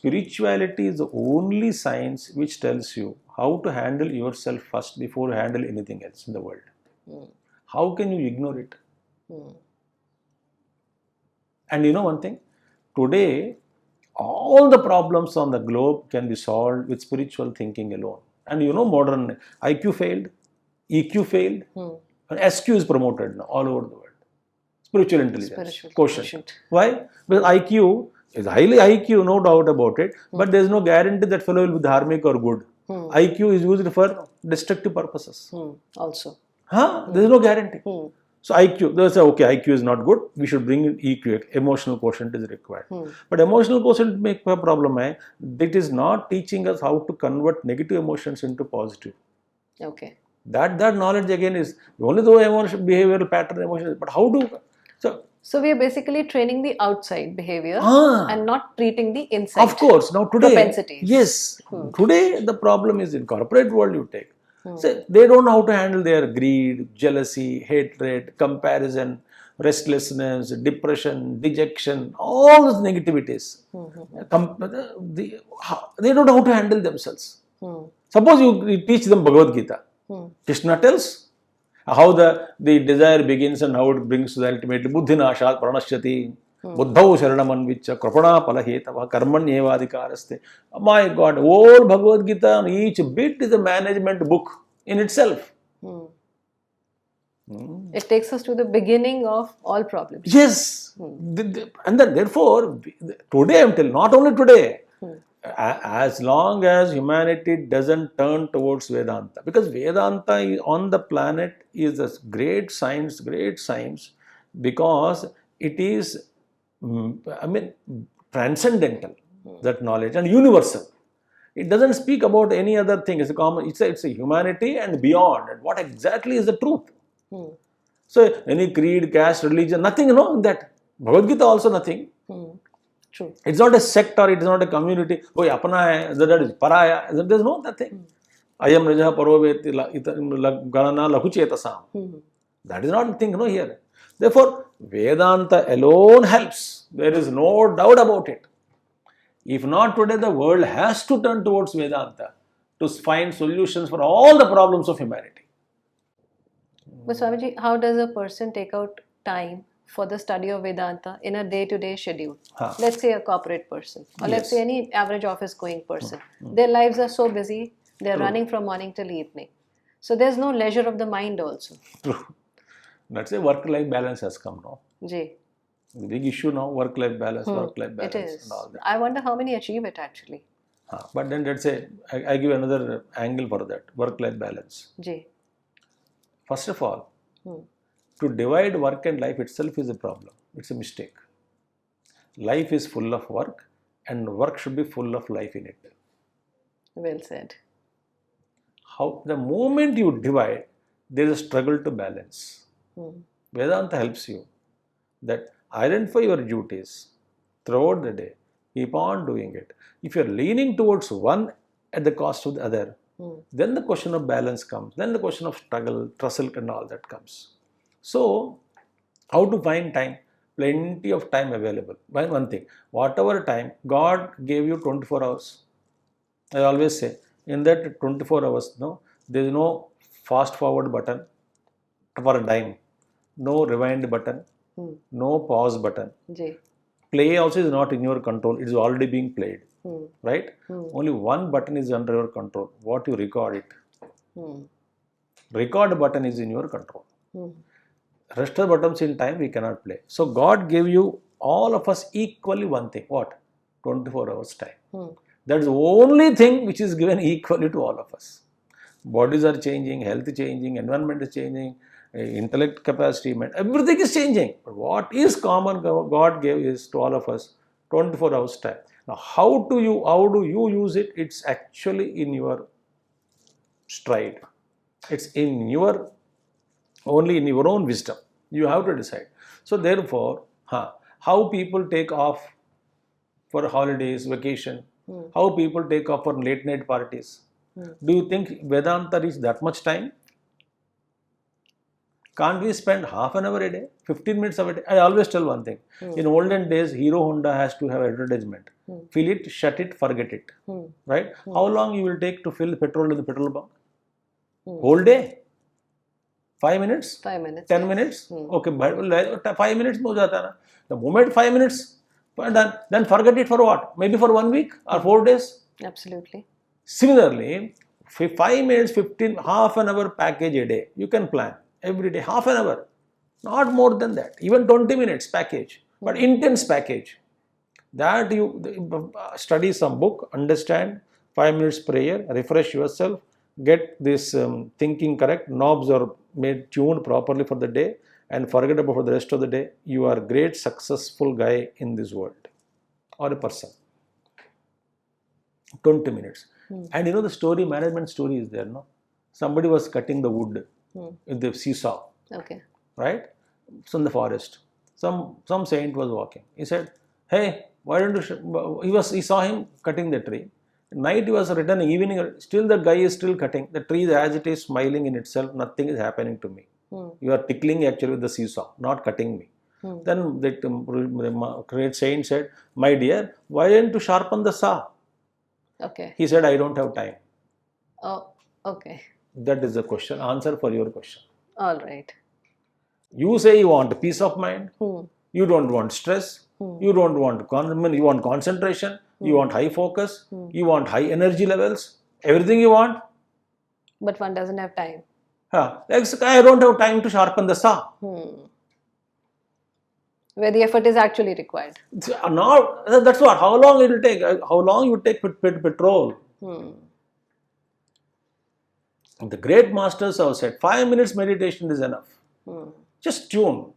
spirituality is the only science which tells you how to handle yourself first before you handle anything else in the world. How can you ignore it? And you know one thing, today all the problems on the globe can be solved with spiritual thinking alone. And you know, modern IQ failed, EQ failed, and SQ is promoted now all over the world. Spiritual intelligence, quotient. Why? Because IQ is highly IQ, no doubt about it, but there is no guarantee that fellow will be dharmic or good. IQ is used for destructive purposes. Also. There is no guarantee. So IQ, they say, okay, IQ is not good, we should bring in EQ, emotional quotient is required. But emotional quotient make a problem. It is not teaching us how to convert negative emotions into positive. Okay. That knowledge again is, only though emotion, behavioral pattern emotions, but how do, so we are basically training the outside behavior and not treating the inside. Of course, now today, propensities. Yes, today the problem is in corporate world you take. So they don't know how to handle their greed, jealousy, hatred, comparison, restlessness, depression, dejection, all those negativities. They don't know how to handle themselves. Suppose you teach them Bhagavad Gita. Krishna tells how the desire begins and how it brings to the ultimately buddhi nashat pranashyati buddhau sharanam krapana palahetava karmanyevadikaraste. My God, all Bhagavad Gita and each bit is a management book in itself. It takes us to the beginning of all problems. Yes. And then therefore, today I am telling, not only today, as long as humanity doesn't turn towards Vedanta, because Vedanta on the planet is a great science, because it is, transcendental, that knowledge, and universal. It doesn't speak about any other thing. It's a common. It's a humanity and beyond. And what exactly is the truth? So any creed, caste, religion, nothing. In that Bhagavad Gita also nothing. True. It's not a sect or it's not a community. Oh, apna hai, that is paraya. There's no nothing. Ayam raja paroveti ganana lahuchetasam. That is not the thing here. Therefore, Vedanta alone helps. There is no doubt about it. If not today, the world has to turn towards Vedanta to find solutions for all the problems of humanity. But Swamiji, how does a person take out time for the study of Vedanta in a day-to-day schedule? Let's say a corporate person, or let's say any average office-going person. Their lives are so busy, they're running from morning till evening. So there's no leisure of the mind also. True. Let's say work-life balance has come now. The big issue now, work-life balance, It is. and all that. I wonder how many achieve it actually. But then let's say, I give another angle for that, work-life balance. First of all, to divide work and life itself is a problem. It's a mistake. Life is full of work and work should be full of life in it. Well said. The moment you divide, there is a struggle to balance. Vedanta helps you that identify your duties throughout the day. Keep on doing it. If you are leaning towards one at the cost of the other, then the question of balance comes. Then the question of struggle, tussle and all that comes. So, how to find time? Plenty of time available. One thing, whatever time, God gave you 24 hours. I always say, in that 24 hours, there is no fast forward button for a dime, no rewind button, no pause button. Play also is not in your control, it is already being played. Right? Only one button is under your control, what you record it. Record button is in your control. Rest of the buttons in time we cannot play. So God gave you, all of us equally one thing. What? 24 hours time. That is the only thing which is given equally to all of us. Bodies are changing, health is changing, environment is changing, intellect capacity, everything is changing. But what is common God gave is to all of us 24 hours time. Now how do you use it? It's actually in your stride. It's in your only in your own wisdom. You have to decide. So therefore, how people take off for holidays, vacation, how people take off for late night parties. Do you think Vedanta is that much time? Can't we spend half an hour a day, 15 minutes a day? I always tell one thing. In olden days, Hero Honda has to have advertisement. Fill it, shut it, forget it. Right? How long you will take to fill petrol in the petrol bunk? Whole day? 5 minutes? 5 minutes. 10 minutes? Okay, but 5 minutes ho jata na. The moment 5 minutes done, then forget it for what? Maybe for 1 week or 4 days? Absolutely. Similarly, 5 minutes, 15, half an hour package a day. You can plan every day, half an hour. Not more than that. Even 20 minutes package. But intense package. That you study some book, understand, 5 minutes prayer, refresh yourself, get this thinking correct, knobs are made tuned properly for the day, and forget about for the rest of the day. You are a great successful guy in this world or a person. 20 minutes. And the story, management story is there, no? Somebody was cutting the wood with the seesaw. Okay. Right? So in the forest. Some saint was walking. He said, hey, why don't you... He saw him cutting the tree. Night he was returning, evening, still the guy is still cutting. The tree as it is smiling in itself, nothing is happening to me. You are tickling actually with the seesaw, not cutting me. Then the great saint said, my dear, why didn't you sharpen the saw? Okay. He said, I don't have time. Oh, okay. That is the question, answer for your question. All right. You say you want peace of mind. You don't want stress. You don't want you want concentration. You want high focus. You want high energy levels. Everything you want. But one doesn't have time. I don't have time to sharpen the saw. Where the effort is actually required. Now, that's what. How long it will take? How long you take petrol? The great masters have said 5 minutes meditation is enough. Just tune.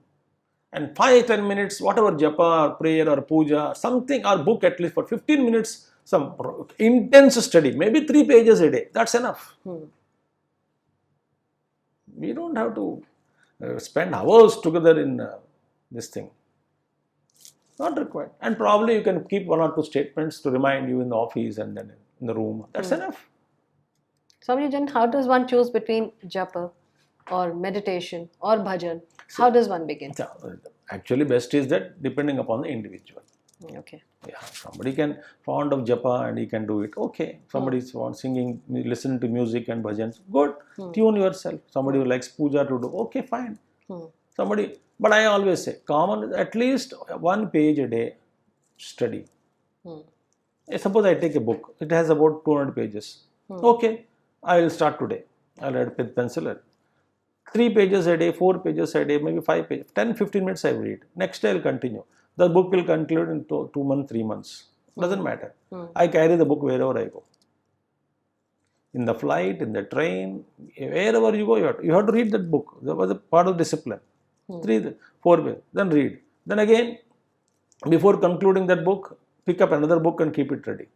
And 5-10 minutes, whatever japa or prayer or puja, something, or book at least for 15 minutes, some intense study, maybe 3 pages a day. That's enough. We don't have to spend hours together in this thing. Not required. And probably you can keep 1 or 2 statements to remind you in the office and then in the room. That's enough. Swamiji, how does one choose between japa or meditation or bhajan? How does one begin? Actually, best is that depending upon the individual. Okay. Yeah, somebody can fond of japa and he can do it. Okay. Somebody is singing, listen to music and bhajans. Good. Tune yourself. Somebody who likes puja to do. Okay, fine. Somebody, but I always say, common, at least 1 page a day study. Suppose I take a book. It has about 200 pages. Okay. I will start today. I'll write with pencil. 3 pages a day, 4 pages a day, maybe 5 pages, 10-15 minutes I will read. Next day I will continue. The book will conclude in 2 months, 3 months. Doesn't matter. I carry the book wherever I go. In the flight, in the train, wherever you go, you have to read that book. That was a part of discipline. 3, 4 pages, then read. Then again, before concluding that book, pick up another book and keep it ready.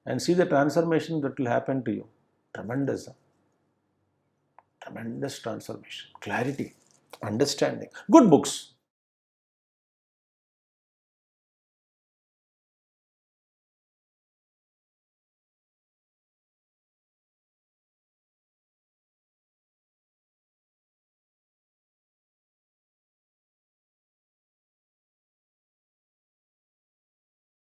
And see the transformation that will happen to you. Tremendous. Tremendous transformation, clarity, understanding. Good books.